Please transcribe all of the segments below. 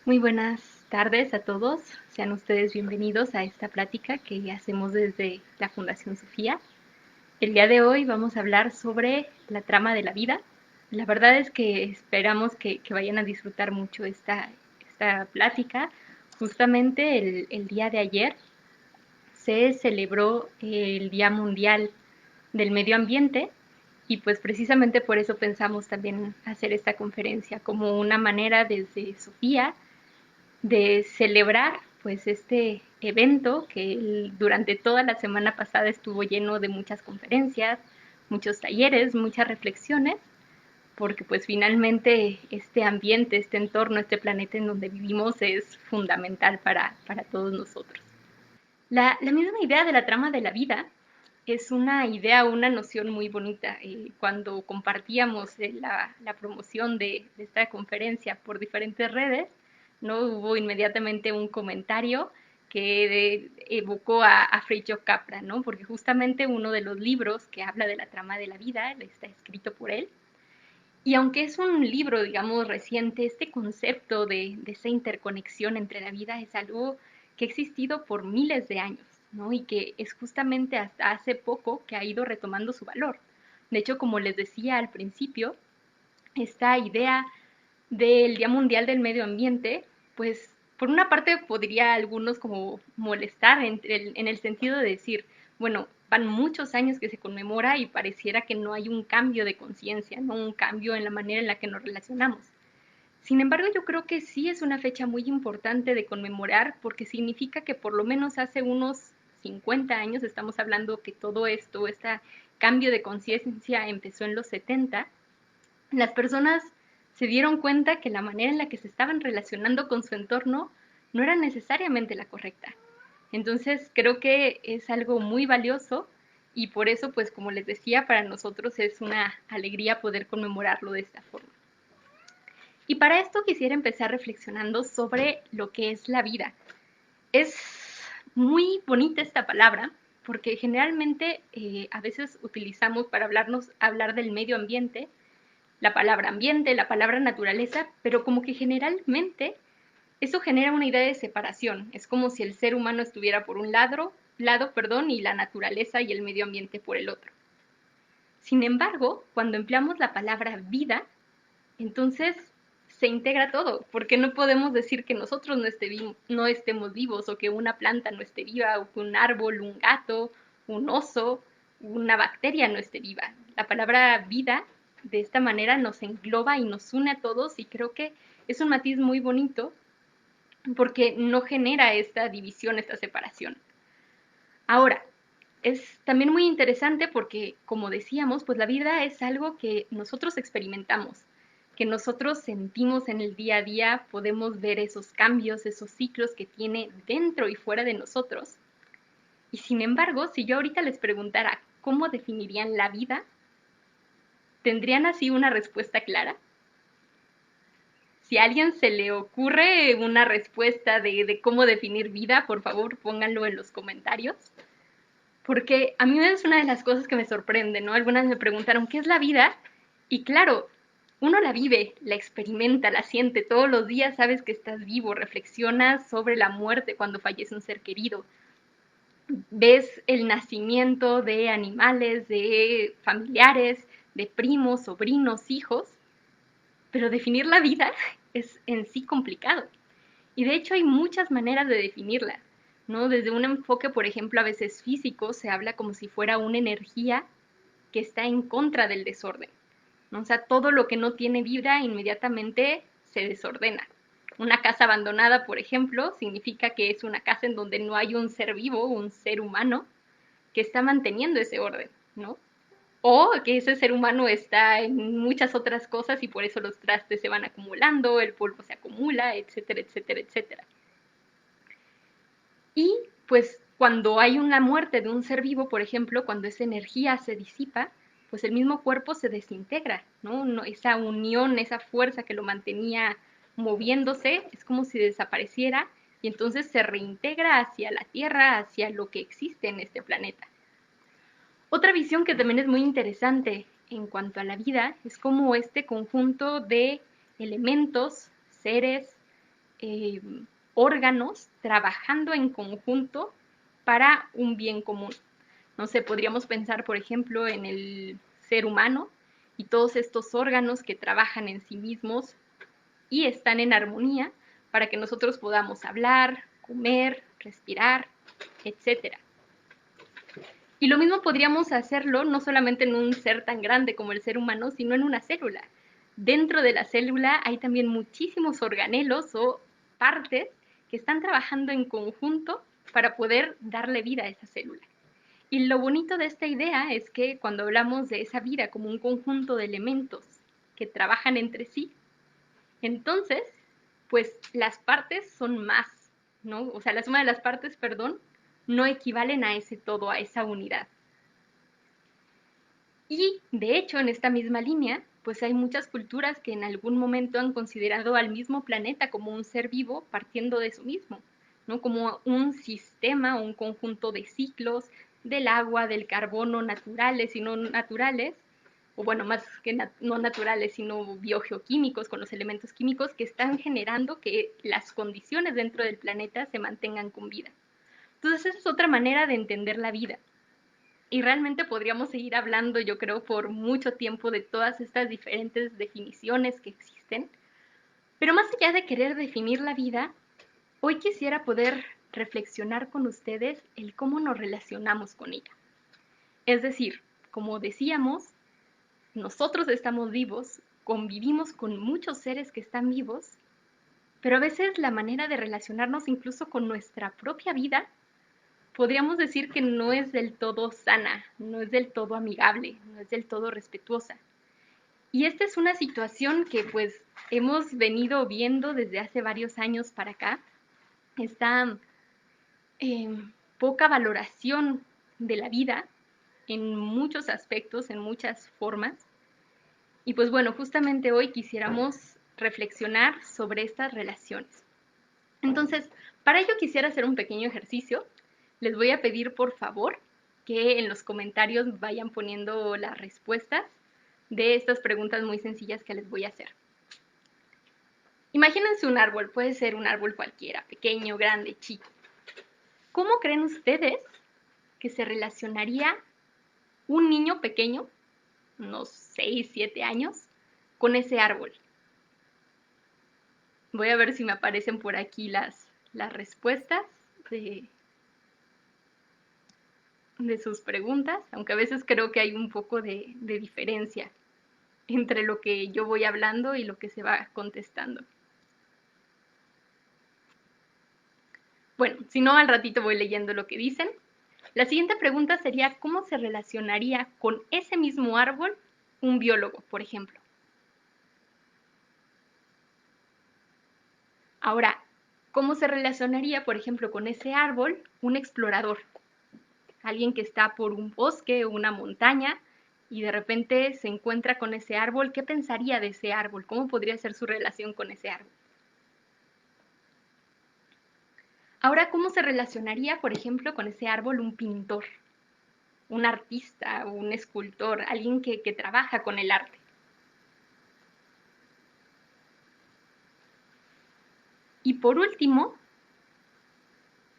Muy buenas tardes a todos. Sean ustedes bienvenidos a esta plática que hacemos desde la Fundación Sofía. El día de hoy vamos a hablar sobre la trama de la vida. La verdad es que esperamos que vayan a disfrutar mucho esta plática. Justamente el día de ayer se celebró el Día Mundial del Medio Ambiente y pues precisamente por eso pensamos también hacer esta conferencia como una manera desde Sofía de celebrar pues este evento que durante toda la semana pasada estuvo lleno de muchas conferencias, muchos talleres, muchas reflexiones, porque pues finalmente este ambiente, este entorno, este planeta en donde vivimos es fundamental para todos nosotros. La misma idea de la trama de la vida es una idea, una noción muy bonita. Cuando compartíamos la promoción de esta conferencia por diferentes redes, ¿no? Hubo inmediatamente un comentario que evocó a Fritjof Capra, ¿no? Porque justamente uno de los libros que habla de la trama de la vida está escrito por él. Y aunque es un libro, digamos, reciente, este concepto de esa interconexión entre la vida es algo que ha existido por miles de años, ¿no? Y que es justamente hasta hace poco que ha ido retomando su valor. De hecho, como les decía al principio, esta idea del Día Mundial del Medio Ambiente, pues por una parte podría a algunos como molestar en el sentido de decir, bueno, van muchos años que se conmemora y pareciera que no hay un cambio de conciencia, no un cambio en la manera en la que nos relacionamos. Sin embargo, yo creo que sí es una fecha muy importante de conmemorar porque significa que por lo menos hace unos 50 años, estamos hablando que todo esto, este cambio de conciencia empezó en los 70, las personas se dieron cuenta que la manera en la que se estaban relacionando con su entorno no era necesariamente la correcta. Entonces creo que es algo muy valioso y por eso, pues como les decía, para nosotros es una alegría poder conmemorarlo de esta forma. Y para esto quisiera empezar reflexionando sobre lo que es la vida. Es muy bonita esta palabra porque generalmente a veces utilizamos para hablar del medio ambiente la palabra ambiente, la palabra naturaleza, pero como que generalmente eso genera una idea de separación. Es como si el ser humano estuviera por un lado, y la naturaleza y el medio ambiente por el otro. Sin embargo, cuando empleamos la palabra vida, entonces se integra todo, porque no podemos decir que nosotros no estemos vivos o que una planta no esté viva o que un árbol, un gato, un oso, una bacteria no esté viva. La palabra vida de esta manera nos engloba y nos une a todos y creo que es un matiz muy bonito porque no genera esta división, esta separación. Ahora, es también muy interesante porque, como decíamos, pues la vida es algo que nosotros experimentamos, que nosotros sentimos en el día a día, podemos ver esos cambios, esos ciclos que tiene dentro y fuera de nosotros. Y sin embargo, si yo ahorita les preguntara cómo definirían la vida, ¿tendrían así una respuesta clara? Si a alguien se le ocurre una respuesta de cómo definir vida, por favor pónganlo en los comentarios. Porque a mí es una de las cosas que me sorprende, ¿no? Algunas me preguntaron, ¿qué es la vida? Y claro, uno la vive, la experimenta, la siente todos los días, sabes que estás vivo, reflexionas sobre la muerte cuando fallece un ser querido, ves el nacimiento de animales, de familiares, de primos, sobrinos, hijos, pero definir la vida es en sí complicado. Y de hecho hay muchas maneras de definirla, ¿no? Desde un enfoque, por ejemplo, a veces físico, se habla como si fuera una energía que está en contra del desorden, ¿no? O sea, todo lo que no tiene vida inmediatamente se desordena. Una casa abandonada, por ejemplo, significa que es una casa en donde no hay un ser vivo, un ser humano, que está manteniendo ese orden, ¿no? O que ese ser humano está en muchas otras cosas y por eso los trastes se van acumulando, el polvo se acumula, etcétera, etcétera, etcétera. Y pues cuando hay una muerte de un ser vivo, por ejemplo, cuando esa energía se disipa, pues el mismo cuerpo se desintegra, ¿no? Esa unión, esa fuerza que lo mantenía moviéndose, es como si desapareciera y entonces se reintegra hacia la Tierra, hacia lo que existe en este planeta. Otra visión que también es muy interesante en cuanto a la vida es como este conjunto de elementos, seres, eh, órganos trabajando en conjunto para un bien común. No sé, podríamos pensar, por ejemplo, en el ser humano y todos estos órganos que trabajan en sí mismos y están en armonía para que nosotros podamos hablar, comer, respirar, etcétera. Y lo mismo podríamos hacerlo no solamente en un ser tan grande como el ser humano, sino en una célula. Dentro de la célula hay también muchísimos organelos o partes que están trabajando en conjunto para poder darle vida a esa célula. Y lo bonito de esta idea es que cuando hablamos de esa vida como un conjunto de elementos que trabajan entre sí, entonces, pues las partes son más, ¿no? O sea, la suma de las partes, perdón, no equivalen a ese todo, a esa unidad. Y de hecho, en esta misma línea, pues hay muchas culturas que en algún momento han considerado al mismo planeta como un ser vivo partiendo de su mismo, ¿no? Como un sistema, un conjunto de ciclos del agua, del carbono, naturales y no naturales, o bueno, más que no naturales, sino biogeoquímicos, con los elementos químicos que están generando que las condiciones dentro del planeta se mantengan con vida. Entonces, esa es otra manera de entender la vida. Y realmente podríamos seguir hablando, yo creo, por mucho tiempo de todas estas diferentes definiciones que existen. Pero más allá de querer definir la vida, hoy quisiera poder reflexionar con ustedes el cómo nos relacionamos con ella. Es decir, como decíamos, nosotros estamos vivos, convivimos con muchos seres que están vivos, pero a veces la manera de relacionarnos incluso con nuestra propia vida podríamos decir que no es del todo sana, no es del todo amigable, no es del todo respetuosa. Y esta es una situación que pues hemos venido viendo desde hace varios años para acá, esta eh, poca valoración de la vida en muchos aspectos, en muchas formas. Y pues bueno, justamente hoy quisiéramos reflexionar sobre estas relaciones. Entonces, para ello quisiera hacer un pequeño ejercicio. Les voy a pedir por favor que en los comentarios vayan poniendo las respuestas de estas preguntas muy sencillas que les voy a hacer. Imagínense un árbol, puede ser un árbol cualquiera, pequeño, grande, chico. ¿Cómo creen ustedes que se relacionaría un niño pequeño, unos 6, 7 años, con ese árbol? Voy a ver si me aparecen por aquí las respuestas de sus preguntas, aunque a veces creo que hay un poco de diferencia entre lo que yo voy hablando y lo que se va contestando. Bueno, si no, al ratito voy leyendo lo que dicen. La siguiente pregunta sería, ¿cómo se relacionaría con ese mismo árbol un biólogo, por ejemplo? Ahora, ¿cómo se relacionaría, por ejemplo, con ese árbol un explorador? Alguien que está por un bosque o una montaña y de repente se encuentra con ese árbol, ¿qué pensaría de ese árbol? ¿Cómo podría ser su relación con ese árbol? Ahora, ¿cómo se relacionaría, por ejemplo, con ese árbol un pintor, un artista, un escultor, alguien que trabaja con el arte? Y por último,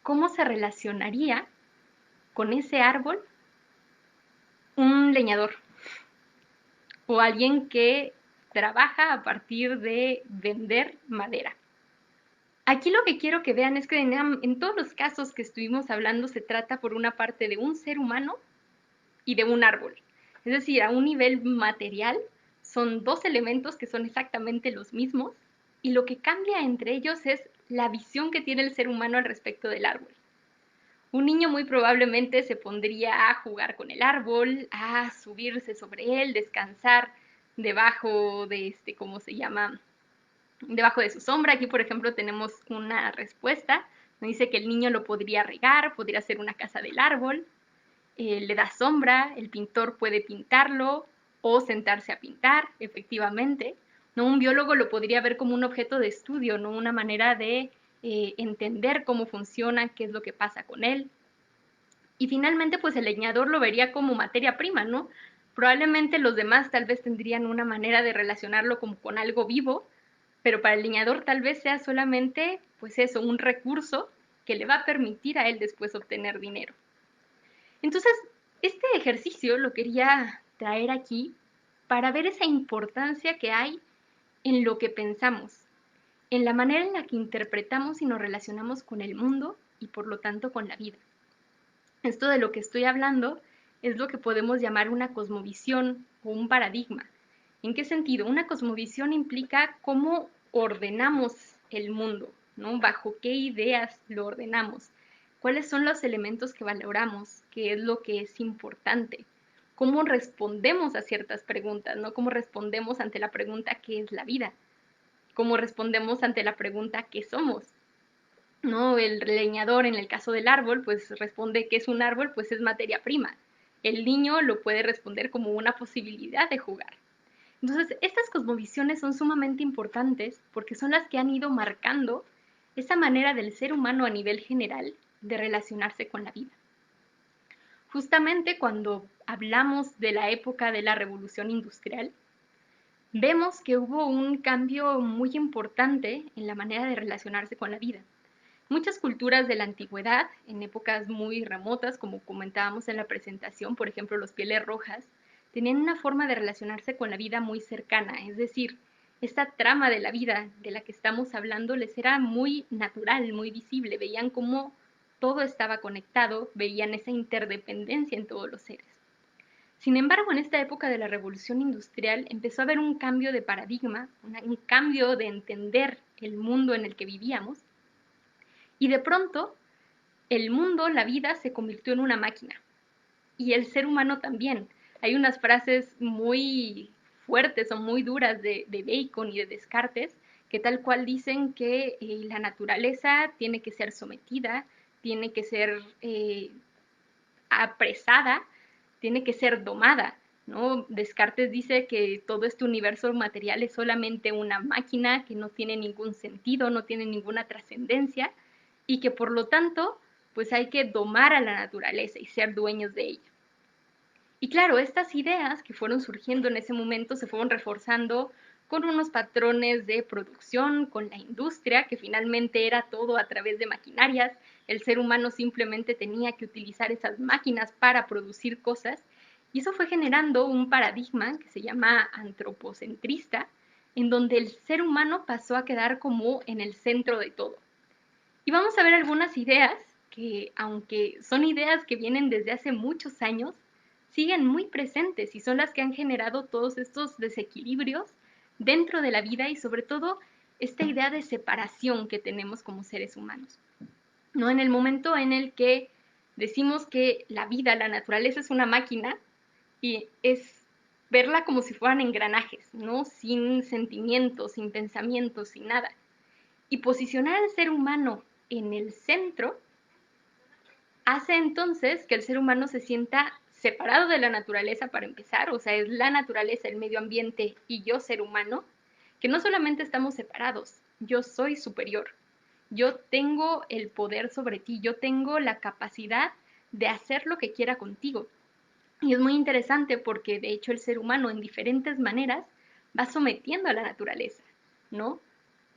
¿cómo se relacionaría con ese árbol un leñador o alguien que trabaja a partir de vender madera? Aquí lo que quiero que vean es que en todos los casos que estuvimos hablando se trata por una parte de un ser humano y de un árbol. Es decir, a un nivel material son dos elementos que son exactamente los mismos y lo que cambia entre ellos es la visión que tiene el ser humano al respecto del árbol. Un niño muy probablemente se pondría a jugar con el árbol, a subirse sobre él, descansar debajo de ¿cómo se llama? Debajo de su sombra. Aquí, por ejemplo, tenemos una respuesta. Me dice que el niño lo podría regar, podría hacer una casa del árbol, le da sombra, el pintor puede pintarlo o sentarse a pintar, efectivamente. ¿No? Un biólogo lo podría ver como un objeto de estudio, ¿no? Una manera de entender cómo funciona, qué es lo que pasa con él. Y finalmente, pues el leñador lo vería como materia prima, ¿no? Probablemente los demás tal vez tendrían una manera de relacionarlo como con algo vivo, pero para el leñador tal vez sea solamente, pues eso, un recurso que le va a permitir a él después obtener dinero. Entonces, este ejercicio lo quería traer aquí para ver esa importancia que hay en lo que pensamos, en la manera en la que interpretamos y nos relacionamos con el mundo y por lo tanto con la vida. Esto de lo que estoy hablando es lo que podemos llamar una cosmovisión o un paradigma. ¿En qué sentido? Una cosmovisión implica cómo ordenamos el mundo, ¿no? Bajo qué ideas lo ordenamos, cuáles son los elementos que valoramos, qué es lo que es importante, cómo respondemos a ciertas preguntas, ¿no? Cómo respondemos ante la pregunta ¿qué es la vida? Cómo respondemos ante la pregunta ¿qué somos? ¿No? El leñador, en el caso del árbol, pues responde que es un árbol, pues es materia prima. El niño lo puede responder como una posibilidad de jugar. Entonces, estas cosmovisiones son sumamente importantes porque son las que han ido marcando esa manera del ser humano a nivel general de relacionarse con la vida. Justamente cuando hablamos de la época de la revolución industrial, vemos que hubo un cambio muy importante en la manera de relacionarse con la vida. Muchas culturas de la antigüedad, en épocas muy remotas, como comentábamos en la presentación, por ejemplo, los pieles rojas, tenían una forma de relacionarse con la vida muy cercana, es decir, esta trama de la vida de la que estamos hablando les era muy natural, muy visible, veían cómo todo estaba conectado, veían esa interdependencia en todos los seres. Sin embargo, en esta época de la revolución industrial empezó a haber un cambio de paradigma, un cambio de entender el mundo en el que vivíamos, y de pronto el mundo, la vida, se convirtió en una máquina. Y el ser humano también. Hay unas frases muy fuertes o muy duras de Bacon y de Descartes que tal cual dicen que la naturaleza tiene que ser sometida, tiene que ser apresada, tiene que ser domada, ¿no? Descartes dice que todo este universo material es solamente una máquina que no tiene ningún sentido, no tiene ninguna trascendencia y que por lo tanto pues hay que domar a la naturaleza y ser dueños de ella. Y claro, estas ideas que fueron surgiendo en ese momento se fueron reforzando con unos patrones de producción, con la industria, que finalmente era todo a través de maquinarias. El ser humano simplemente tenía que utilizar esas máquinas para producir cosas. Y eso fue generando un paradigma que se llama antropocentrista, en donde el ser humano pasó a quedar como en el centro de todo. Y vamos a ver algunas ideas que, aunque son ideas que vienen desde hace muchos años, siguen muy presentes y son las que han generado todos estos desequilibrios dentro de la vida y sobre todo esta idea de separación que tenemos como seres humanos. ¿No? En el momento en el que decimos que la vida, la naturaleza es una máquina y es verla como si fueran engranajes, ¿no? Sin sentimientos, sin pensamientos, sin nada. Y posicionar al ser humano en el centro hace entonces que el ser humano se sienta separado de la naturaleza para empezar, o sea, es la naturaleza, el medio ambiente y yo ser humano, que no solamente estamos separados, yo soy superior, yo tengo el poder sobre ti, yo tengo la capacidad de hacer lo que quiera contigo. Y es muy interesante porque de hecho el ser humano en diferentes maneras va sometiendo a la naturaleza, ¿no?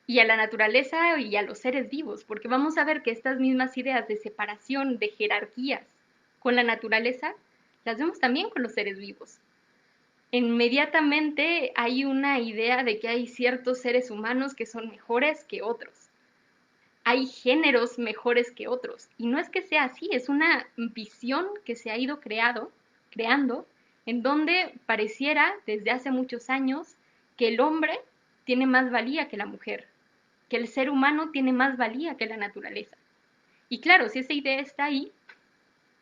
Y a la naturaleza y a los seres vivos, porque vamos a ver que estas mismas ideas de separación, de jerarquías con la naturaleza, las vemos también con los seres vivos. Inmediatamente hay una idea de que hay ciertos seres humanos que son mejores que otros. Hay géneros mejores que otros. Y no es que sea así, es una visión que se ha ido creando, en donde pareciera desde hace muchos años que el hombre tiene más valía que la mujer, que el ser humano tiene más valía que la naturaleza. Y claro, si esa idea está ahí,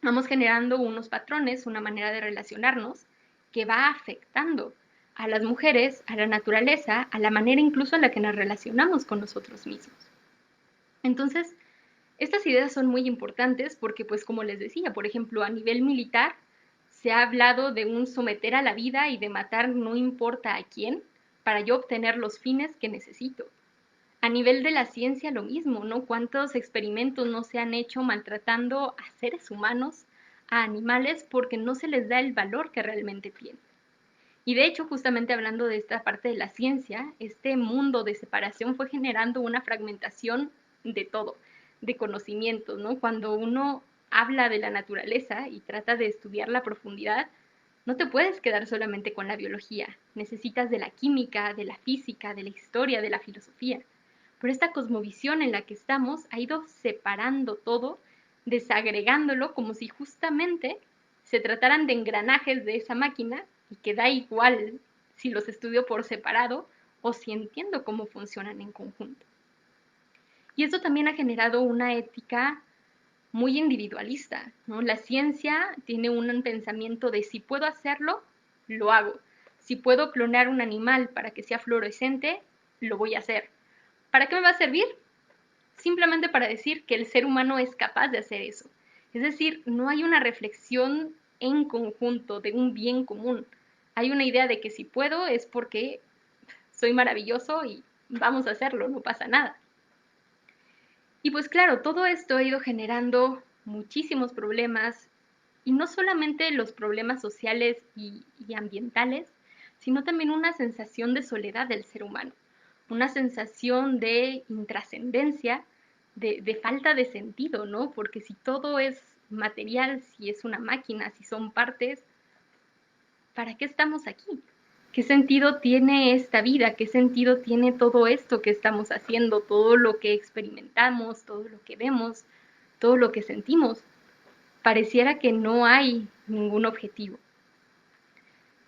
vamos generando unos patrones, una manera de relacionarnos que va afectando a las mujeres, a la naturaleza, a la manera incluso en la que nos relacionamos con nosotros mismos. Entonces, estas ideas son muy importantes porque, pues como les decía, por ejemplo, a nivel militar se ha hablado de un someter a la vida y de matar no importa a quién para yo obtener los fines que necesito. A nivel de la ciencia lo mismo, ¿no? ¿Cuántos experimentos no se han hecho maltratando a seres humanos, a animales, porque no se les da el valor que realmente tienen? Y de hecho, justamente hablando de esta parte de la ciencia, este mundo de separación fue generando una fragmentación de todo, de conocimientos, ¿no? Cuando uno habla de la naturaleza y trata de estudiarla a profundidad, no te puedes quedar solamente con la biología, necesitas de la química, de la física, de la historia, de la filosofía. Pero esta cosmovisión en la que estamos ha ido separando todo, desagregándolo como si justamente se trataran de engranajes de esa máquina y que da igual si los estudio por separado o si entiendo cómo funcionan en conjunto. Y esto también ha generado una ética muy individualista, ¿no? La ciencia tiene un pensamiento de si puedo hacerlo, lo hago. Si puedo clonar un animal para que sea fluorescente, lo voy a hacer. ¿Para qué me va a servir? Simplemente para decir que el ser humano es capaz de hacer eso. Es decir, no hay una reflexión en conjunto de un bien común. Hay una idea de que si puedo es porque soy maravilloso y vamos a hacerlo, no pasa nada. Y pues claro, todo esto ha ido generando muchísimos problemas, y no solamente los problemas sociales y ambientales, sino también una sensación de soledad del ser humano, una sensación de intrascendencia, de falta de sentido, ¿no? Porque si todo es material, si es una máquina, si son partes, ¿para qué estamos aquí? ¿Qué sentido tiene esta vida? ¿Qué sentido tiene todo esto que estamos haciendo? Todo lo que experimentamos, todo lo que vemos, todo lo que sentimos. Pareciera que no hay ningún objetivo.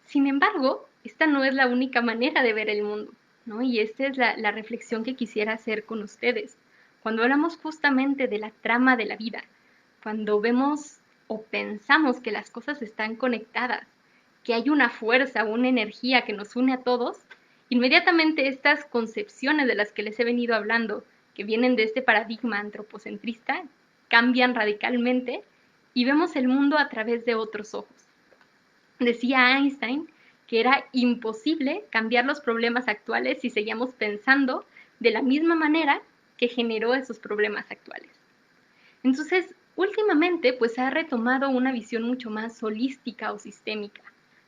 Sin embargo, esta no es la única manera de ver el mundo, ¿no? Y esta es la reflexión que quisiera hacer con ustedes. Cuando hablamos justamente de la trama de la vida, cuando vemos o pensamos que las cosas están conectadas, que hay una fuerza, una energía que nos une a todos, inmediatamente estas concepciones de las que les he venido hablando, que vienen de este paradigma antropocentrista, cambian radicalmente y vemos el mundo a través de otros ojos. Decía Einstein que era imposible cambiar los problemas actuales si seguíamos pensando de la misma manera que generó esos problemas actuales. Entonces, últimamente, pues ha retomado una visión mucho más holística o sistémica,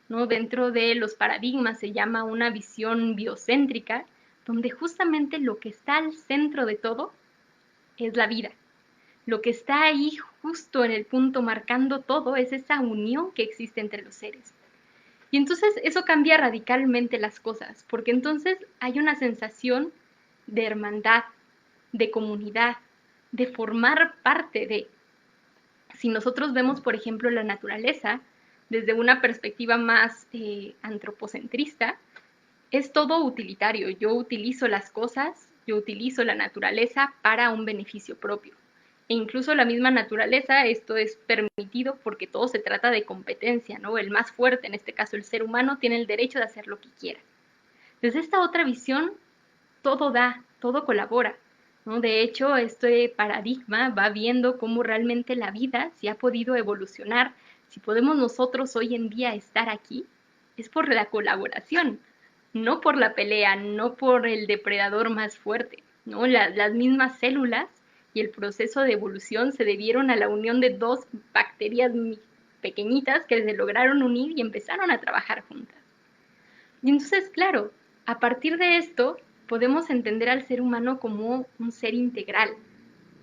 ¿no? Dentro de los paradigmas se llama una visión biocéntrica, donde justamente lo que está al centro de todo es la vida. Lo que está ahí justo en el punto marcando todo es esa unión que existe entre los seres. Y entonces eso cambia radicalmente las cosas, porque entonces hay una sensación de hermandad, de comunidad, de formar parte de. Si nosotros vemos, por ejemplo, la naturaleza desde una perspectiva más antropocentrista, es todo utilitario. Yo utilizo las cosas, yo utilizo la naturaleza para un beneficio propio. E incluso la misma naturaleza, esto es permitido porque todo se trata de competencia, ¿no? El más fuerte, en este caso el ser humano, tiene el derecho de hacer lo que quiera. Desde esta otra visión, todo da, todo colabora, ¿no? De hecho, este paradigma va viendo cómo realmente la vida, si ha podido evolucionar, si podemos nosotros hoy en día estar aquí, es por la colaboración, no por la pelea, no por el depredador más fuerte, ¿no? Las mismas células y el proceso de evolución se debieron a la unión de dos bacterias pequeñitas que se lograron unir y empezaron a trabajar juntas. Y entonces, claro, a partir de esto podemos entender al ser humano como un ser integral,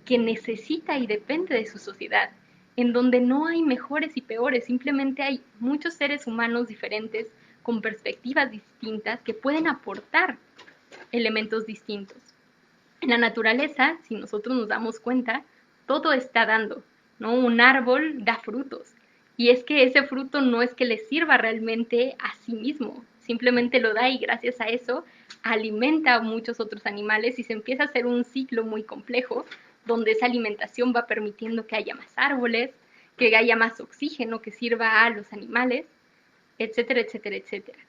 que necesita y depende de su sociedad, en donde no hay mejores y peores, simplemente hay muchos seres humanos diferentes, con perspectivas distintas, que pueden aportar elementos distintos. En la naturaleza, si nosotros nos damos cuenta, todo está dando, ¿no? Un árbol da frutos. Y es que ese fruto no es que le sirva realmente a sí mismo, simplemente lo da y gracias a eso alimenta a muchos otros animales y se empieza a hacer un ciclo muy complejo donde esa alimentación va permitiendo que haya más árboles, que haya más oxígeno que sirva a los animales, etcétera, etcétera, etcétera.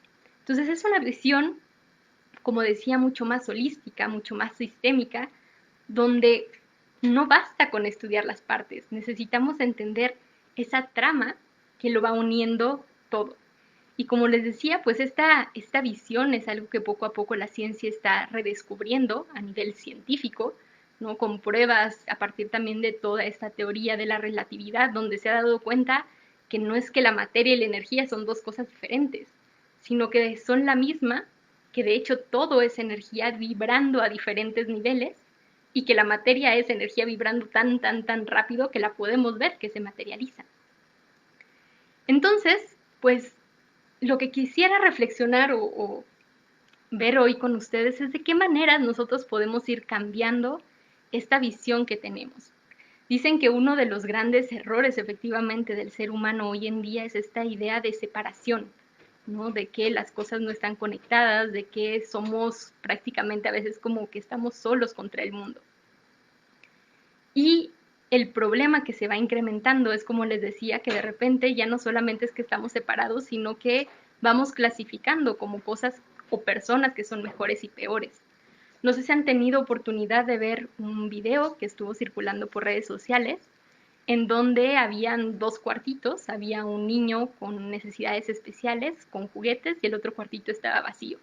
Entonces es una visión, como decía, mucho más holística, mucho más sistémica, donde no basta con estudiar las partes, necesitamos entender esa trama que lo va uniendo todo. Y como les decía, pues esta visión es algo que poco a poco la ciencia está redescubriendo a nivel científico, ¿no? Con pruebas a partir también de toda esta teoría de la relatividad, donde se ha dado cuenta que no es que la materia y la energía son dos cosas diferentes, sino que son la misma, que de hecho todo es energía vibrando a diferentes niveles y que la materia es energía vibrando tan rápido que la podemos ver que se materializa. Entonces, pues lo que quisiera reflexionar o ver hoy con ustedes es de qué maneras nosotros podemos ir cambiando esta visión que tenemos. Dicen que uno de los grandes errores efectivamente del ser humano hoy en día es esta idea de separación, ¿no? De que las cosas no están conectadas, de que somos prácticamente a veces como que estamos solos contra el mundo. Y el problema que se va incrementando es, como les decía, que de repente ya no solamente es que estamos separados, sino que vamos clasificando como cosas o personas que son mejores y peores. No sé si han tenido oportunidad de ver un video que estuvo circulando por redes sociales, en donde habían dos cuartitos, había un niño con necesidades especiales, con juguetes, y el otro cuartito estaba vacío.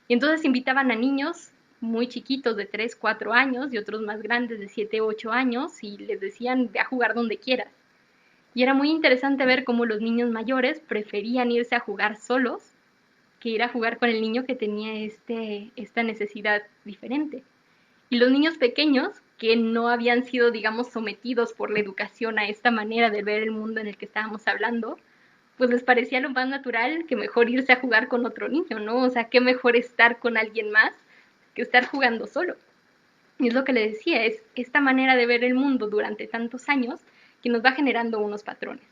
Y entonces invitaban a niños muy chiquitos de 3, 4 años y otros más grandes de 7, 8 años y les decían, ve a jugar donde quieras. Y era muy interesante ver cómo los niños mayores preferían irse a jugar solos que ir a jugar con el niño que tenía esta necesidad diferente. Y los niños pequeños, que no habían sido, digamos, sometidos por la educación a esta manera de ver el mundo en el que estábamos hablando, pues les parecía lo más natural que mejor irse a jugar con otro niño, ¿no? O sea, qué mejor estar con alguien más que estar jugando solo. Y es lo que le decía, es esta manera de ver el mundo durante tantos años que nos va generando unos patrones.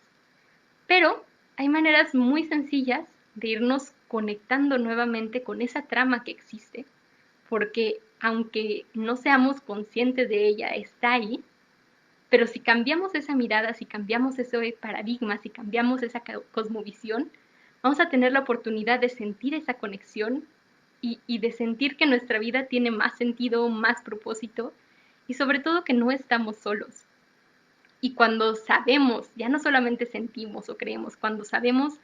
Pero hay maneras muy sencillas de irnos conectando nuevamente con esa trama que existe, porque aunque no seamos conscientes de ella, está ahí, pero si cambiamos esa mirada, si cambiamos ese paradigma, si cambiamos esa cosmovisión, vamos a tener la oportunidad de sentir esa conexión y de sentir que nuestra vida tiene más sentido, más propósito y sobre todo que no estamos solos. Y cuando sabemos, ya no solamente sentimos o creemos, cuando sabemos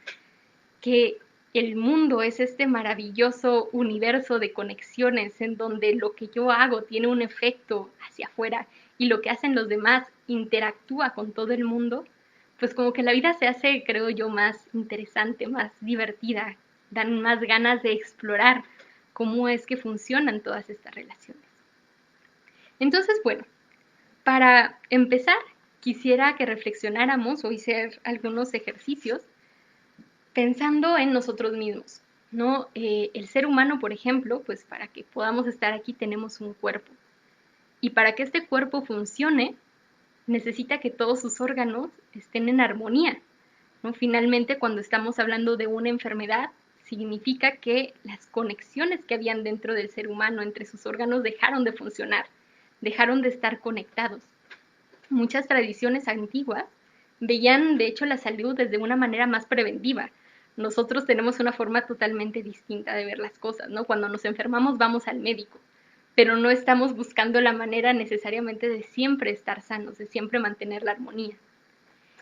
que el mundo es este maravilloso universo de conexiones en donde lo que yo hago tiene un efecto hacia afuera y lo que hacen los demás interactúa con todo el mundo, pues como que la vida se hace, creo yo, más interesante, más divertida, dan más ganas de explorar cómo es que funcionan todas estas relaciones. Entonces, bueno, para empezar, quisiera que reflexionáramos o hacer algunos ejercicios pensando en nosotros mismos, ¿no? El ser humano, por ejemplo, pues para que podamos estar aquí tenemos un cuerpo. Y para que este cuerpo funcione, necesita que todos sus órganos estén en armonía, ¿no? Finalmente, cuando estamos hablando de una enfermedad, significa que las conexiones que habían dentro del ser humano entre sus órganos dejaron de funcionar, dejaron de estar conectados. Muchas tradiciones antiguas veían, de hecho, la salud desde una manera más preventiva. Nosotros tenemos una forma totalmente distinta de ver las cosas, ¿no? Cuando nos enfermamos vamos al médico, pero no estamos buscando la manera necesariamente de siempre estar sanos, de siempre mantener la armonía.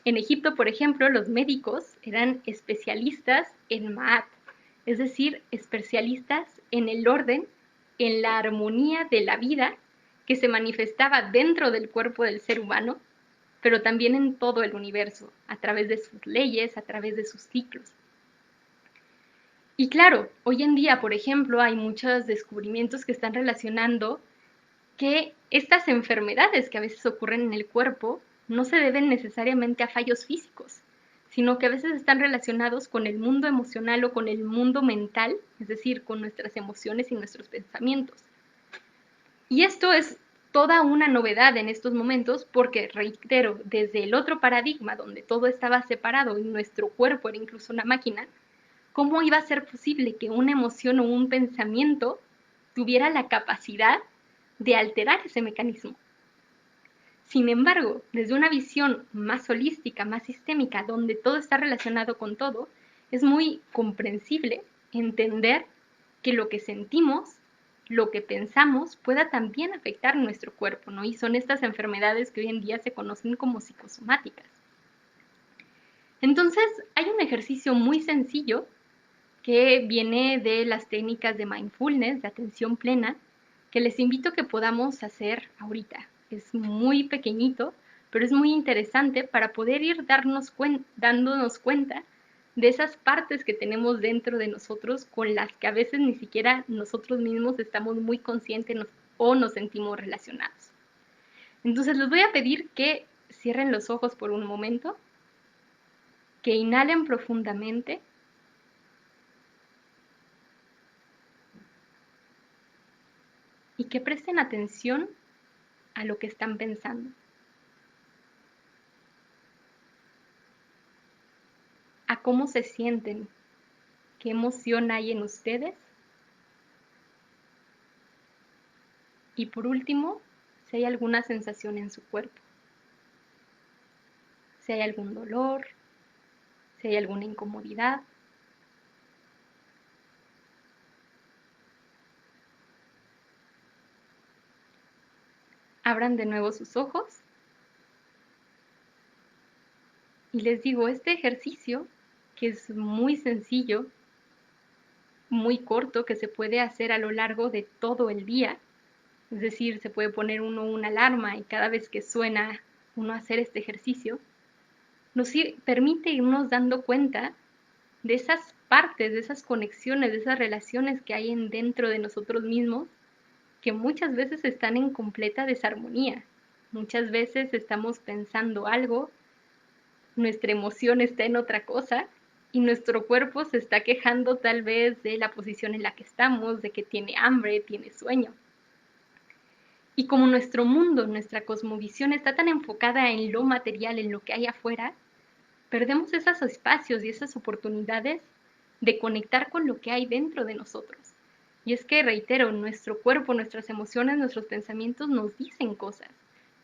En Egipto, por ejemplo, los médicos eran especialistas en Ma'at, es decir, especialistas en el orden, en la armonía de la vida que se manifestaba dentro del cuerpo del ser humano, pero también en todo el universo, a través de sus leyes, a través de sus ciclos. Y claro, hoy en día, por ejemplo, hay muchos descubrimientos que están relacionando que estas enfermedades que a veces ocurren en el cuerpo no se deben necesariamente a fallos físicos, sino que a veces están relacionados con el mundo emocional o con el mundo mental, es decir, con nuestras emociones y nuestros pensamientos. Y esto es toda una novedad en estos momentos porque, reitero, desde el otro paradigma donde todo estaba separado y nuestro cuerpo era incluso una máquina, ¿cómo iba a ser posible que una emoción o un pensamiento tuviera la capacidad de alterar ese mecanismo? Sin embargo, desde una visión más holística, más sistémica, donde todo está relacionado con todo, es muy comprensible entender que lo que sentimos, lo que pensamos, pueda también afectar nuestro cuerpo, ¿no? Y son estas enfermedades que hoy en día se conocen como psicosomáticas. Entonces, hay un ejercicio muy sencillo que viene de las técnicas de mindfulness, de atención plena, que les invito a que podamos hacer ahorita. Es muy pequeñito, pero es muy interesante para poder ir dándonos cuenta de esas partes que tenemos dentro de nosotros con las que a veces ni siquiera nosotros mismos estamos muy conscientes o nos sentimos relacionados. Entonces les voy a pedir que cierren los ojos por un momento, que inhalen profundamente y que presten atención a lo que están pensando, a cómo se sienten, qué emoción hay en ustedes. Y por último, si hay alguna sensación en su cuerpo, si hay algún dolor, si hay alguna incomodidad. Abran de nuevo sus ojos y les digo, este ejercicio, que es muy sencillo, muy corto, que se puede hacer a lo largo de todo el día, es decir, se puede poner uno una alarma y cada vez que suena uno hacer este ejercicio, nos permite irnos dando cuenta de esas partes, de esas conexiones, de esas relaciones que hay dentro de nosotros mismos, que muchas veces están en completa desarmonía. Muchas veces estamos pensando algo, nuestra emoción está en otra cosa y nuestro cuerpo se está quejando tal vez de la posición en la que estamos, de que tiene hambre, tiene sueño. Y como nuestro mundo, nuestra cosmovisión está tan enfocada en lo material, en lo que hay afuera, perdemos esos espacios y esas oportunidades de conectar con lo que hay dentro de nosotros. Y es que, reitero, nuestro cuerpo, nuestras emociones, nuestros pensamientos nos dicen cosas,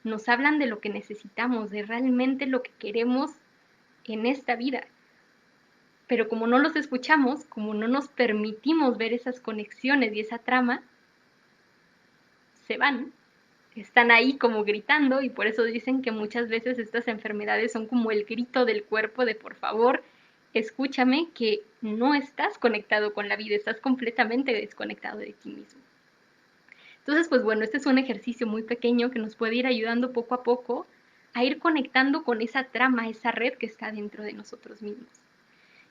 nos hablan de lo que necesitamos, de realmente lo que queremos en esta vida. Pero como no los escuchamos, como no nos permitimos ver esas conexiones y esa trama, se van, están ahí como gritando, y por eso dicen que muchas veces estas enfermedades son como el grito del cuerpo de por favor, escúchame, que no estás conectado con la vida, estás completamente desconectado de ti mismo. Entonces, pues bueno, este es un ejercicio muy pequeño que nos puede ir ayudando poco a poco a ir conectando con esa trama, esa red que está dentro de nosotros mismos.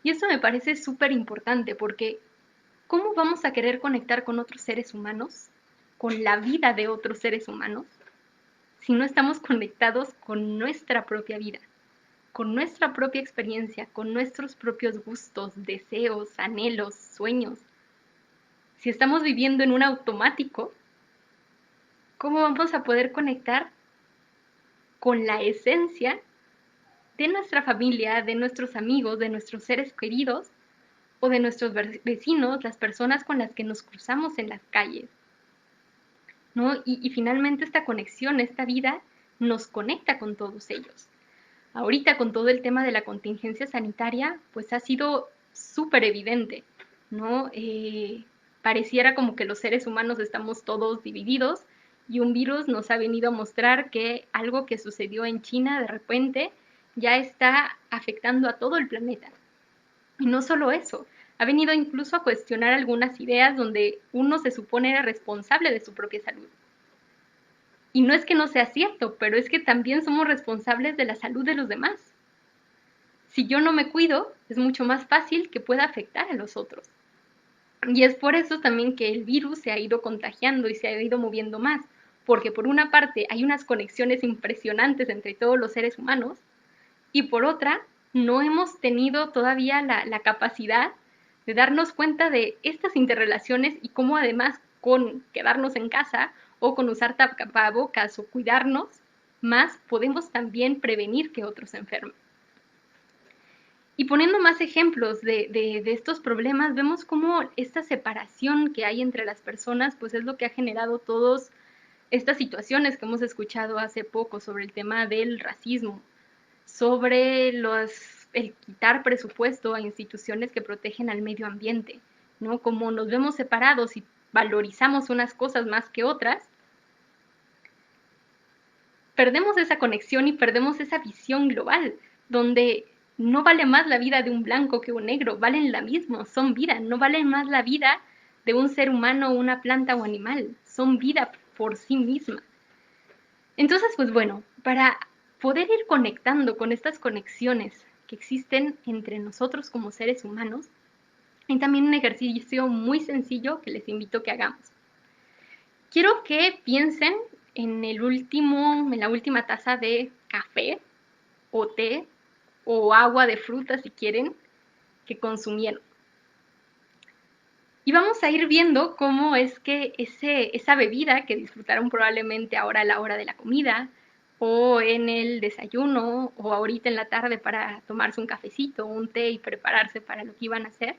Y esto me parece súper importante porque ¿cómo vamos a querer conectar con otros seres humanos, con la vida de otros seres humanos, si no estamos conectados con nuestra propia vida, con nuestra propia experiencia, con nuestros propios gustos, deseos, anhelos, sueños? Si estamos viviendo en un automático, ¿cómo vamos a poder conectar con la esencia de nuestra familia, de nuestros amigos, de nuestros seres queridos o de nuestros vecinos, las personas con las que nos cruzamos en las calles? ¿No? Y finalmente esta conexión, esta vida, nos conecta con todos ellos. Ahorita con todo el tema de la contingencia sanitaria, pues ha sido súper evidente, ¿no? Pareciera como que los seres humanos estamos todos divididos y un virus nos ha venido a mostrar que algo que sucedió en China de repente ya está afectando a todo el planeta. Y no solo eso, ha venido incluso a cuestionar algunas ideas donde uno se supone era responsable de su propia salud. Y no es que no sea cierto, pero es que también somos responsables de la salud de los demás. Si yo no me cuido, es mucho más fácil que pueda afectar a los otros. Y es por eso también que el virus se ha ido contagiando y se ha ido moviendo más, porque por una parte hay unas conexiones impresionantes entre todos los seres humanos y por otra no hemos tenido todavía la capacidad de darnos cuenta de estas interrelaciones y cómo además con quedarnos en casa o con usar tapabocas o cuidarnos más podemos también prevenir que otros se enfermen. Y poniendo más ejemplos de estos problemas, vemos cómo esta separación que hay entre las personas, pues es lo que ha generado todas estas situaciones que hemos escuchado hace poco sobre el tema del racismo, sobre el quitar presupuesto a instituciones que protegen al medio ambiente, ¿no? Como nos vemos separados y valorizamos unas cosas más que otras, perdemos esa conexión y perdemos esa visión global, donde no vale más la vida de un blanco que un negro, valen la misma, son vida, no vale más la vida de un ser humano, una planta o animal, son vida por sí misma. Entonces, pues bueno, para poder ir conectando con estas conexiones que existen entre nosotros como seres humanos. Y también un ejercicio muy sencillo que les invito a que hagamos. Quiero que piensen en la última taza de café o té o agua de fruta, si quieren, que consumieron. Y vamos a ir viendo cómo es que esa bebida que disfrutaron probablemente ahora a la hora de la comida, o en el desayuno, o ahorita en la tarde para tomarse un cafecito, un té y prepararse para lo que iban a hacer,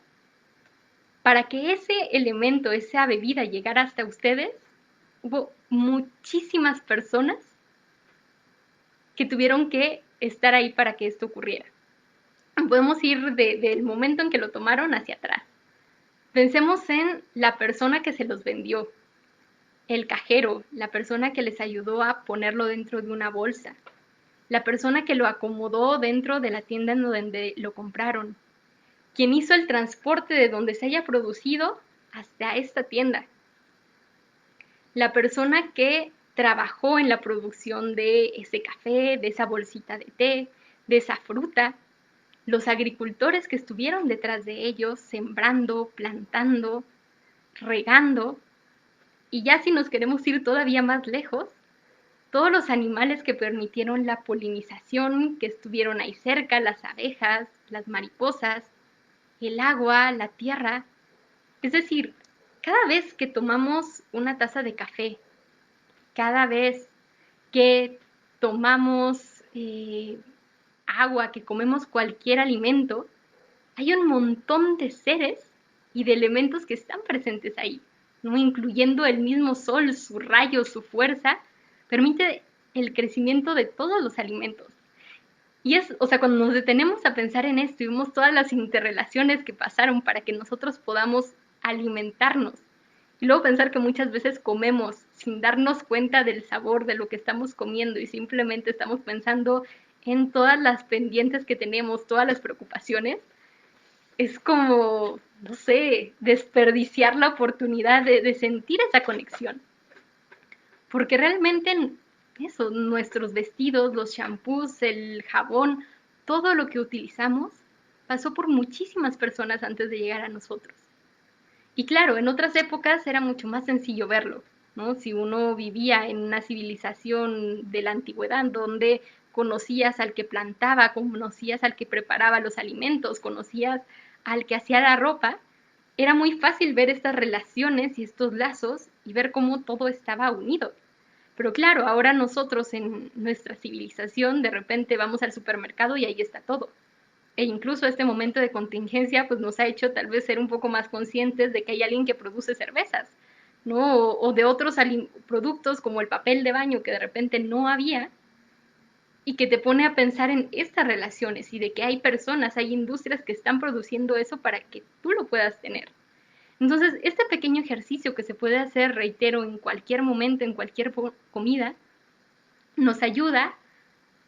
para que ese elemento, esa bebida llegara hasta ustedes, hubo muchísimas personas que tuvieron que estar ahí para que esto ocurriera. Podemos ir del momento en que lo tomaron hacia atrás. Pensemos en la persona que se los vendió, el cajero, la persona que les ayudó a ponerlo dentro de una bolsa, la persona que lo acomodó dentro de la tienda en donde lo compraron, quien hizo el transporte de donde se haya producido hasta esta tienda, la persona que trabajó en la producción de ese café, de esa bolsita de té, de esa fruta, los agricultores que estuvieron detrás de ellos, sembrando, plantando, regando, y ya si nos queremos ir todavía más lejos, todos los animales que permitieron la polinización, que estuvieron ahí cerca, las abejas, las mariposas, el agua, la tierra. Es decir, cada vez que tomamos una taza de café, cada vez que tomamos agua, que comemos cualquier alimento, hay un montón de seres y de elementos que están presentes ahí, ¿no? Incluyendo el mismo sol, su rayo, su fuerza, permite el crecimiento de todos los alimentos. Y o sea, cuando nos detenemos a pensar en esto y vemos todas las interrelaciones que pasaron para que nosotros podamos alimentarnos, y luego pensar que muchas veces comemos sin darnos cuenta del sabor de lo que estamos comiendo y simplemente estamos pensando en todas las pendientes que tenemos, todas las preocupaciones, es como, no sé, desperdiciar la oportunidad de sentir esa conexión. Porque realmente eso, nuestros vestidos, los shampoos, el jabón, todo lo que utilizamos pasó por muchísimas personas antes de llegar a nosotros. Y claro, en otras épocas era mucho más sencillo verlo, ¿no? Si uno vivía en una civilización de la antigüedad donde conocías al que plantaba, conocías al que preparaba los alimentos, conocías al que hacía la ropa, era muy fácil ver estas relaciones y estos lazos y ver cómo todo estaba unido. Pero claro, ahora nosotros en nuestra civilización de repente vamos al supermercado y ahí está todo. E incluso este momento de contingencia pues nos ha hecho tal vez ser un poco más conscientes de que hay alguien que produce cervezas, ¿no? O de otros productos como el papel de baño que de repente no había y que te pone a pensar en estas relaciones y de que hay personas, hay industrias que están produciendo eso para que tú lo puedas tener. Entonces, este pequeño ejercicio que se puede hacer, reitero, en cualquier momento, en cualquier comida, nos ayuda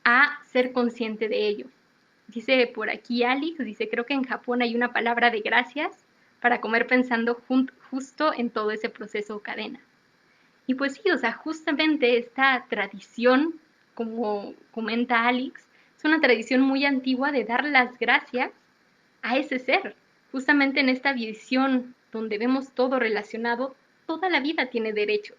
a ser consciente de ello. Dice por aquí Alex, dice, creo que en Japón hay una palabra de gracias para comer pensando justo en todo ese proceso o cadena. Y pues sí, o sea, justamente esta tradición, como comenta Alex, es una tradición muy antigua de dar las gracias a ese ser. Justamente en esta visión donde vemos todo relacionado, toda la vida tiene derechos.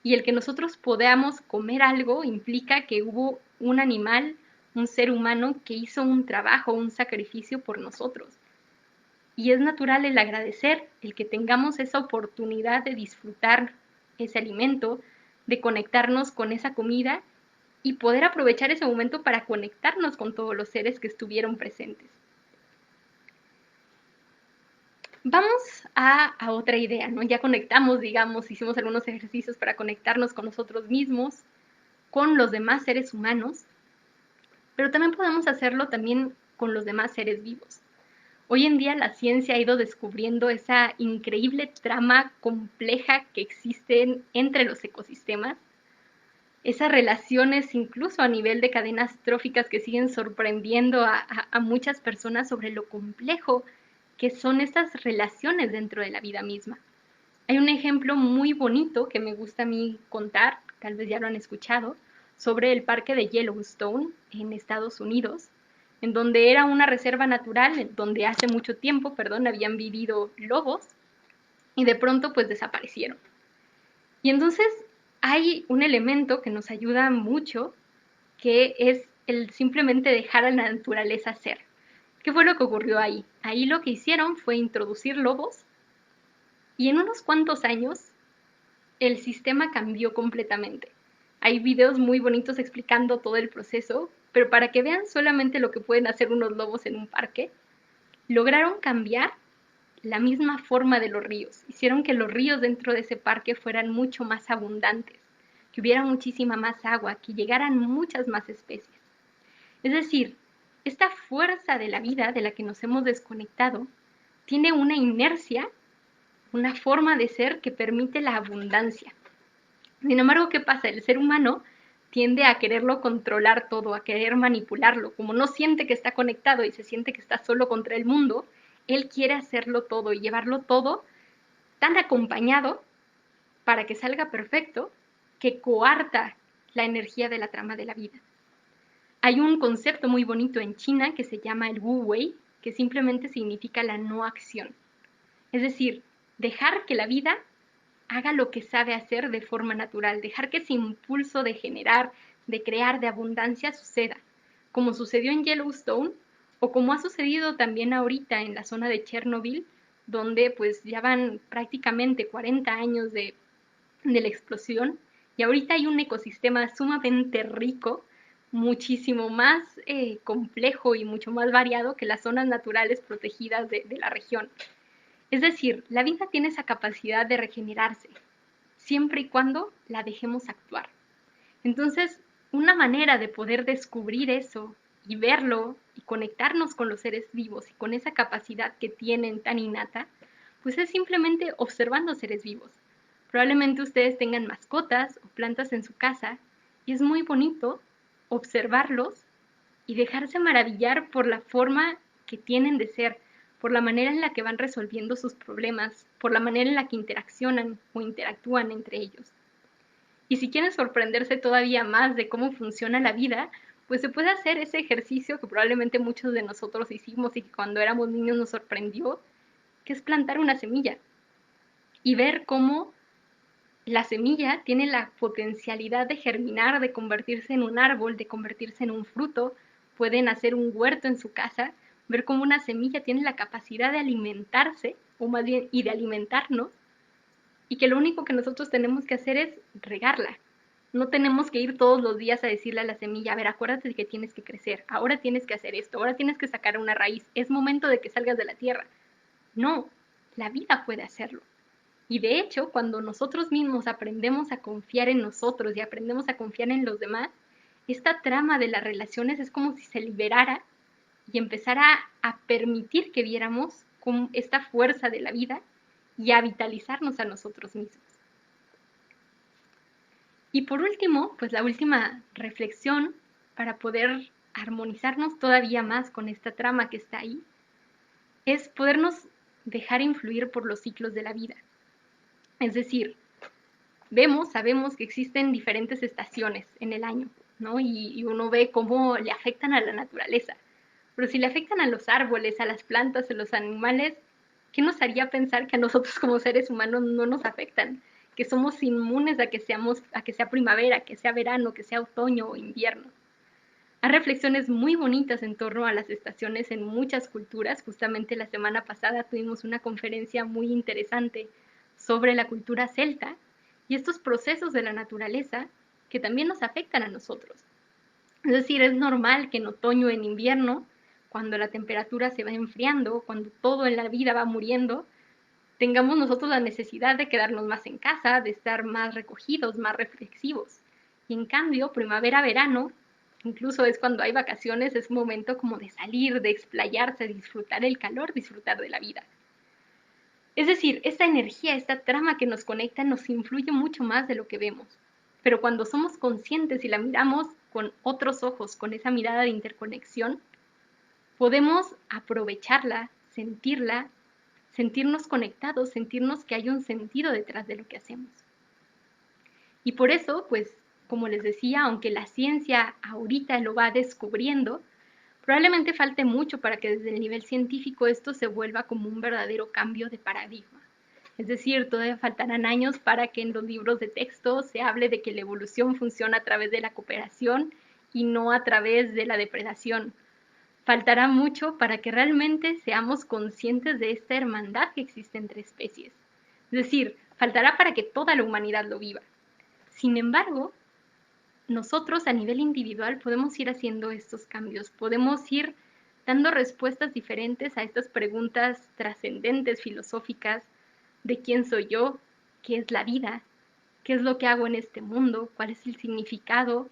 Y el que nosotros podamos comer algo implica que hubo un animal, un ser humano que hizo un trabajo, un sacrificio por nosotros. Y es natural el agradecer, el que tengamos esa oportunidad de disfrutar ese alimento, de conectarnos con esa comida y poder aprovechar ese momento para conectarnos con todos los seres que estuvieron presentes. Vamos a otra idea, ¿no? Ya conectamos, digamos, hicimos algunos ejercicios para conectarnos con nosotros mismos, con los demás seres humanos, pero también podemos hacerlo también con los demás seres vivos. Hoy en día la ciencia ha ido descubriendo esa increíble trama compleja que existe entre los ecosistemas, esas relaciones incluso a nivel de cadenas tróficas que siguen sorprendiendo a muchas personas sobre lo complejo que son estas relaciones dentro de la vida misma. Hay un ejemplo muy bonito que me gusta a mí contar, tal vez ya lo han escuchado, sobre el parque de Yellowstone en Estados Unidos, en donde era una reserva natural, en donde hace mucho tiempo, perdón, habían vivido lobos y de pronto pues desaparecieron. Y entonces hay un elemento que nos ayuda mucho, que es el simplemente dejar a la naturaleza ser. ¿Qué fue lo que ocurrió ahí? Ahí lo que hicieron fue introducir lobos y en unos cuantos años el sistema cambió completamente. Hay videos muy bonitos explicando todo el proceso, pero para que vean solamente lo que pueden hacer unos lobos en un parque, lograron cambiar la misma forma de los ríos. Hicieron que los ríos dentro de ese parque fueran mucho más abundantes, que hubiera muchísima más agua, que llegaran muchas más especies. Es decir, esta fuerza de la vida de la que nos hemos desconectado tiene una inercia, una forma de ser que permite la abundancia. Sin embargo, ¿qué pasa? El ser humano tiende a quererlo controlar todo, a querer manipularlo. Como no siente que está conectado y se siente que está solo contra el mundo, él quiere hacerlo todo y llevarlo todo tan acompañado para que salga perfecto que coarta la energía de la trama de la vida. Hay un concepto muy bonito en China que se llama el Wu Wei, que simplemente significa la no acción. Es decir, dejar que la vida haga lo que sabe hacer de forma natural, dejar que ese impulso de generar, de crear, de abundancia suceda, como sucedió en Yellowstone o como ha sucedido también ahorita en la zona de Chernobyl, donde pues ya van prácticamente 40 años de la explosión y ahorita hay un ecosistema sumamente rico, muchísimo más complejo y mucho más variado que las zonas naturales protegidas de la región. Es decir, la vida tiene esa capacidad de regenerarse, siempre y cuando la dejemos actuar. Entonces, una manera de poder descubrir eso y verlo y conectarnos con los seres vivos y con esa capacidad que tienen tan innata, pues es simplemente observando seres vivos. Probablemente ustedes tengan mascotas o plantas en su casa y es muy bonito observarlos y dejarse maravillar por la forma que tienen de ser, por la manera en la que van resolviendo sus problemas, por la manera en la que interaccionan o interactúan entre ellos. Y si quieren sorprenderse todavía más de cómo funciona la vida, pues se puede hacer ese ejercicio que probablemente muchos de nosotros hicimos y que cuando éramos niños nos sorprendió, que es plantar una semilla y ver cómo la semilla tiene la potencialidad de germinar, de convertirse en un árbol, de convertirse en un fruto, pueden hacer un huerto en su casa, ver cómo una semilla tiene la capacidad de alimentarse, o más bien, y de alimentarnos, y que lo único que nosotros tenemos que hacer es regarla. No tenemos que ir todos los días a decirle a la semilla, a ver, acuérdate de que tienes que crecer, ahora tienes que hacer esto, ahora tienes que sacar una raíz, es momento de que salgas de la tierra. No, la vida puede hacerlo. Y de hecho, cuando nosotros mismos aprendemos a confiar en nosotros y aprendemos a confiar en los demás, esta trama de las relaciones es como si se liberara y empezara a permitir que viéramos con esta fuerza de la vida y a vitalizarnos a nosotros mismos. Y por último, pues la última reflexión para poder armonizarnos todavía más con esta trama que está ahí, es podernos dejar influir por los ciclos de la vida. Es decir, sabemos que existen diferentes estaciones en el año, ¿no? Y uno ve cómo le afectan a la naturaleza. Pero si le afectan a los árboles, a las plantas, a los animales, ¿qué nos haría pensar que a nosotros como seres humanos no nos afectan? Que somos inmunes a que sea primavera, que sea verano, que sea otoño o invierno. Hay reflexiones muy bonitas en torno a las estaciones en muchas culturas. Justamente la semana pasada tuvimos una conferencia muy interesante sobre la cultura celta y estos procesos de la naturaleza que también nos afectan a nosotros. Es decir, es normal que en otoño, en invierno, cuando la temperatura se va enfriando, cuando todo en la vida va muriendo, tengamos nosotros la necesidad de quedarnos más en casa, de estar más recogidos, más reflexivos. Y en cambio, primavera, verano, incluso es cuando hay vacaciones, es un momento como de salir, de explayarse, de disfrutar el calor, disfrutar de la vida. Es decir, esta energía, esta trama que nos conecta nos influye mucho más de lo que vemos. Pero cuando somos conscientes y la miramos con otros ojos, con esa mirada de interconexión, podemos aprovecharla, sentirla, sentirnos conectados, sentirnos que hay un sentido detrás de lo que hacemos. Y por eso, pues, como les decía, aunque la ciencia ahorita lo va descubriendo, Probablemente falte mucho para que desde el nivel científico esto se vuelva como un verdadero cambio de paradigma. Es decir, todavía faltarán años para que en los libros de texto se hable de que la evolución funciona a través de la cooperación y no a través de la depredación. Faltará mucho para que realmente seamos conscientes de esta hermandad que existe entre especies. Es decir, faltará para que toda la humanidad lo viva. Sin embargo, nosotros a nivel individual podemos ir haciendo estos cambios, podemos ir dando respuestas diferentes a estas preguntas trascendentes, filosóficas, de quién soy yo, qué es la vida, qué es lo que hago en este mundo, cuál es el significado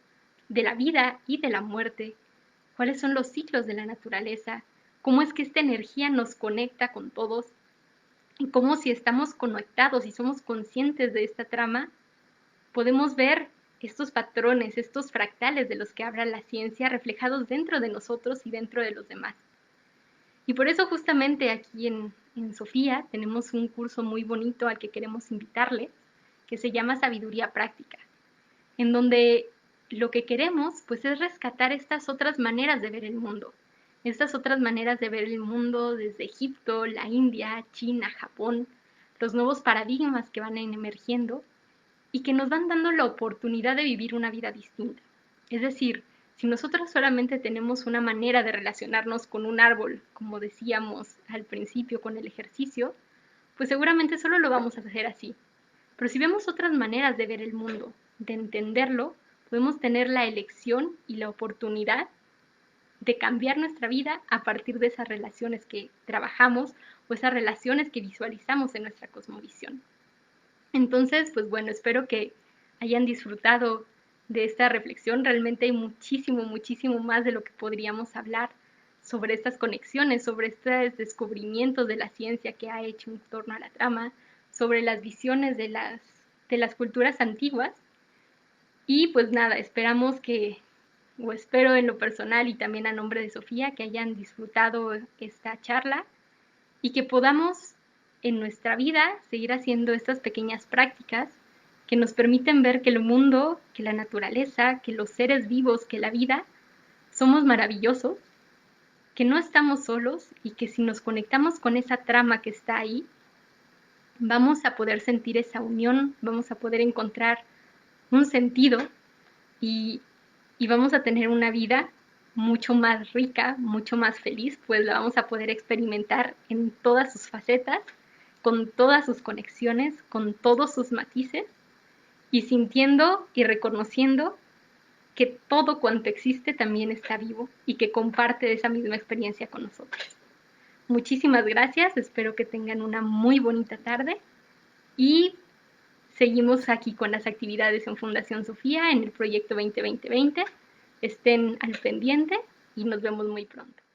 de la vida y de la muerte, cuáles son los ciclos de la naturaleza, cómo es que esta energía nos conecta con todos y cómo si estamos conectados y somos conscientes de esta trama, podemos ver estos patrones, estos fractales de los que habla la ciencia reflejados dentro de nosotros y dentro de los demás. Y por eso justamente aquí en Sofía tenemos un curso muy bonito al que queremos invitarles, que se llama Sabiduría Práctica, en donde lo que queremos pues es rescatar estas otras maneras de ver el mundo, estas otras maneras de ver el mundo desde Egipto, la India, China, Japón, los nuevos paradigmas que van emergiendo y que nos van dando la oportunidad de vivir una vida distinta. Es decir, si nosotros solamente tenemos una manera de relacionarnos con un árbol, como decíamos al principio con el ejercicio, pues seguramente solo lo vamos a hacer así. Pero si vemos otras maneras de ver el mundo, de entenderlo, podemos tener la elección y la oportunidad de cambiar nuestra vida a partir de esas relaciones que trabajamos o esas relaciones que visualizamos en nuestra cosmovisión. Entonces, pues bueno, espero que hayan disfrutado de esta reflexión. Realmente hay muchísimo, muchísimo más de lo que podríamos hablar sobre estas conexiones, sobre estos descubrimientos de la ciencia que ha hecho en torno a la trama, sobre las visiones de las culturas antiguas. Y pues nada, esperamos que, o espero en lo personal y también a nombre de Sofía, que hayan disfrutado esta charla y que podamos en nuestra vida seguir haciendo estas pequeñas prácticas que nos permiten ver que el mundo, que la naturaleza, que los seres vivos, que la vida, somos maravillosos, que no estamos solos y que si nos conectamos con esa trama que está ahí, vamos a poder sentir esa unión, vamos a poder encontrar un sentido y, y vamos a tener una vida mucho más rica, mucho más feliz, pues la vamos a poder experimentar en todas sus facetas, con todas sus conexiones, con todos sus matices y sintiendo y reconociendo que todo cuanto existe también está vivo y que comparte esa misma experiencia con nosotros. Muchísimas gracias, espero que tengan una muy bonita tarde y seguimos aquí con las actividades en Fundación Sofía en el proyecto 2020-20. Estén al pendiente y nos vemos muy pronto.